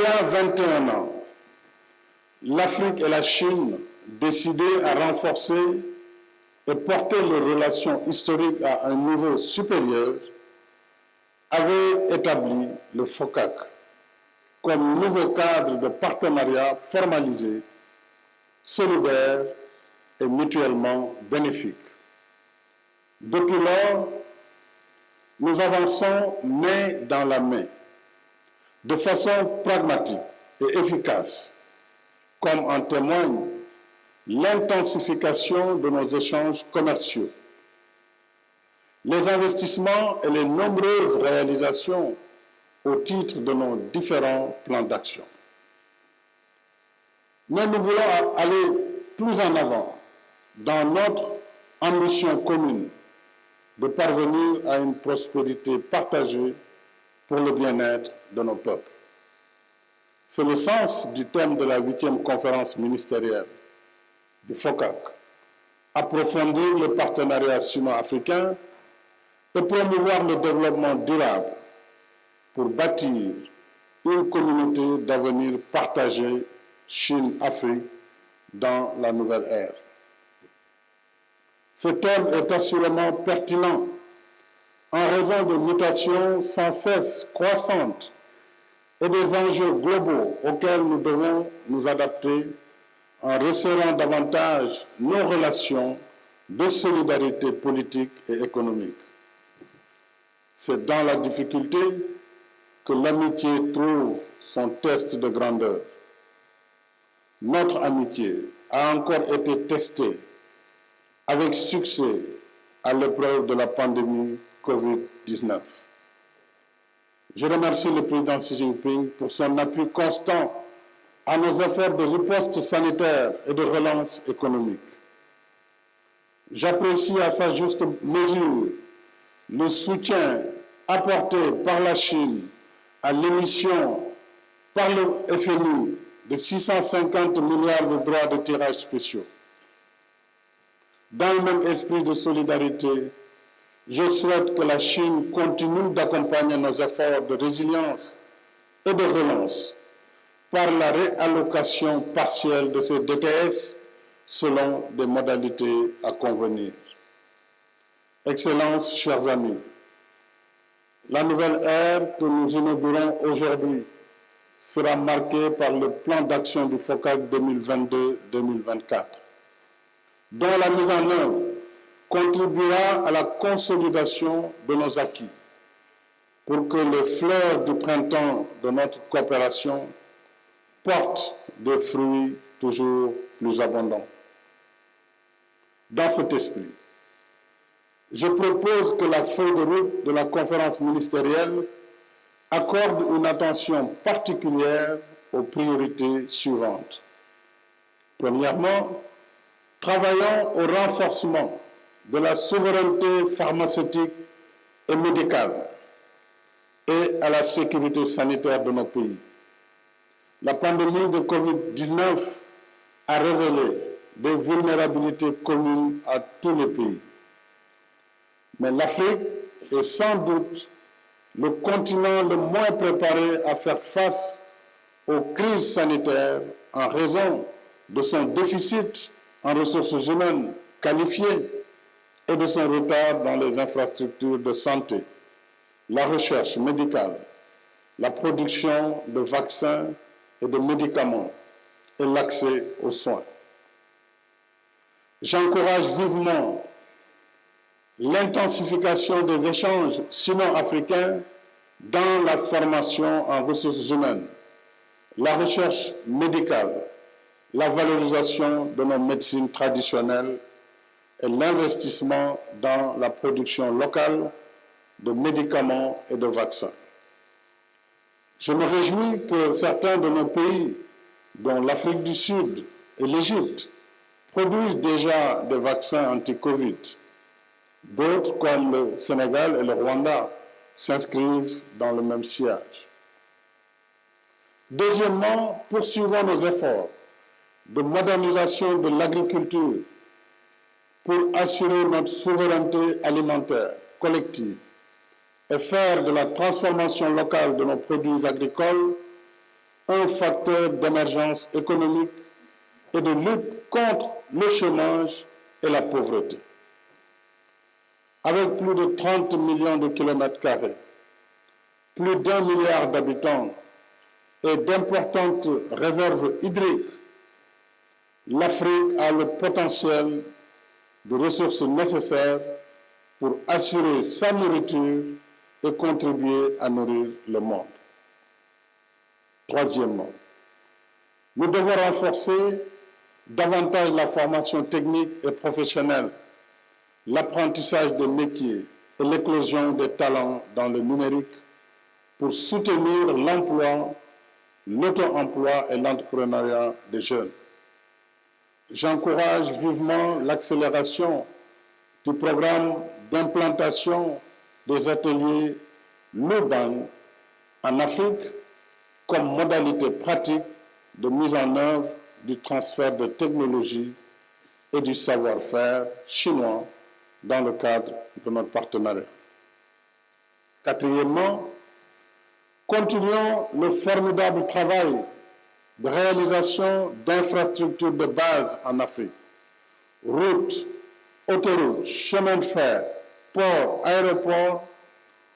y a 21 ans, l'Afrique et la Chine, décidées à renforcer et porter leurs relations historiques à un niveau supérieur, avaient établi le FOCAC comme nouveau cadre de partenariat formalisé, solidaire et mutuellement bénéfique. Depuis lors, nous avançons main dans la main, de façon pragmatique et efficace, comme en témoigne l'intensification de nos échanges commerciaux, les investissements et les nombreuses réalisations au titre de nos différents plans d'action. Mais nous voulons aller plus en avant dans notre ambition commune de parvenir à une prospérité partagée pour le bien-être de nos peuples. C'est le sens du thème de la 8e conférence ministérielle du FOCAC, approfondir le partenariat sino-africain et promouvoir le développement durable pour bâtir une communauté d'avenir partagée Chine-Afrique dans la nouvelle ère. Ce thème est assurément pertinent en raison des mutations sans cesse croissantes et des enjeux globaux auxquels nous devons nous adapter en resserrant davantage nos relations de solidarité politique et économique. C'est dans la difficulté que l'amitié trouve son test de grandeur. Notre amitié a encore été testée avec succès à l'épreuve de la pandémie Covid-19. Je remercie le président Xi Jinping pour son appui constant à nos efforts de riposte sanitaire et de relance économique. J'apprécie à sa juste mesure le soutien apporté par la Chine à l'émission par le FMI de 650 milliards de droits de tirage spéciaux. Dans le même esprit de solidarité, je souhaite que la Chine continue d'accompagner nos efforts de résilience et de relance par la réallocation partielle de ces DTS selon des modalités à convenir. Excellences, chers amis, la nouvelle ère que nous inaugurons aujourd'hui sera marquée par le plan d'action du FOCAC 2022-2024, dont la mise en œuvre contribuera à la consolidation de nos acquis pour que les fleurs du printemps de notre coopération portent des fruits toujours plus abondants. Dans cet esprit, je propose que la feuille de route de la conférence ministérielle accorde une attention particulière aux priorités suivantes. Premièrement, travaillons au renforcement de la souveraineté pharmaceutique et médicale et à la sécurité sanitaire de nos pays. La pandémie de Covid-19 a révélé des vulnérabilités communes à tous les pays. Mais l'Afrique est sans doute le continent le moins préparé à faire face aux crises sanitaires en raison de son déficit en ressources humaines qualifiées et de son retard dans les infrastructures de santé, la recherche médicale, la production de vaccins et de médicaments et l'accès aux soins. J'encourage vivement l'intensification des échanges sino-africains dans la formation en ressources humaines, la recherche médicale, la valorisation de nos médecines traditionnelles et l'investissement dans la production locale de médicaments et de vaccins. Je me réjouis que certains de nos pays, dont l'Afrique du Sud et l'Égypte, produisent déjà des vaccins anti-Covid. D'autres, comme le Sénégal et le Rwanda, s'inscrivent dans le même sillage. Deuxièmement, poursuivons nos efforts de modernisation de l'agriculture pour assurer notre souveraineté alimentaire collective et faire de la transformation locale de nos produits agricoles un facteur d'émergence économique et de lutte contre le chômage et la pauvreté. Avec plus de 30 millions de kilomètres carrés, plus d'1 milliard d'habitants et d'importantes réserves hydriques, l'Afrique a le potentiel de ressources nécessaires pour assurer sa nourriture et contribuer à nourrir le monde. Troisièmement, nous devons renforcer davantage la formation technique et professionnelle, l'apprentissage des métiers et l'éclosion des talents dans le numérique pour soutenir l'emploi, l'auto-emploi et l'entrepreneuriat des jeunes. J'encourage vivement l'accélération du programme d'implantation des ateliers Luban en Afrique comme modalité pratique de mise en œuvre du transfert de technologie et du savoir-faire chinois dans le cadre de notre partenariat. Quatrièmement, continuons le formidable travail de réalisation d'infrastructures de base en Afrique. Routes, autoroutes, chemins de fer, ports, aéroports,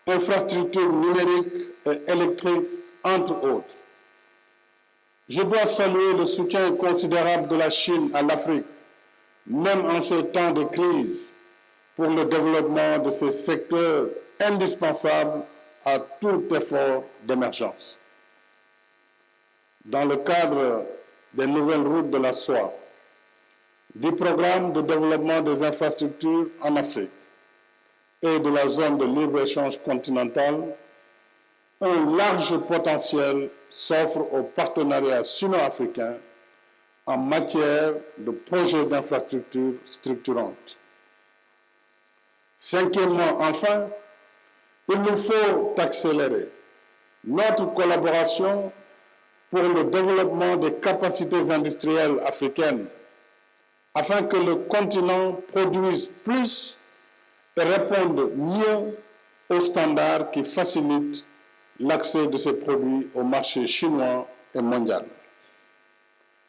infrastructures numériques et électriques, entre autres. Je dois saluer le soutien considérable de la Chine à l'Afrique, même en ces temps de crise, pour le développement de ces secteurs indispensables à tout effort d'émergence. Dans le cadre des nouvelles routes de la soie, du programme de développement des infrastructures en Afrique et de la zone de libre-échange continentale, un large potentiel s'offre aux partenariats sino-africains en matière de projets d'infrastructures structurantes. Cinquièmement, enfin, il nous faut accélérer notre collaboration pour le développement des capacités industrielles africaines afin que le continent produise plus et réponde mieux aux standards qui facilitent l'accès de ces produits au marché chinois et mondial.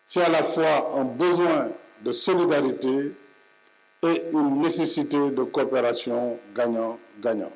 C'est à la fois un besoin de solidarité et une nécessité de coopération gagnant-gagnant.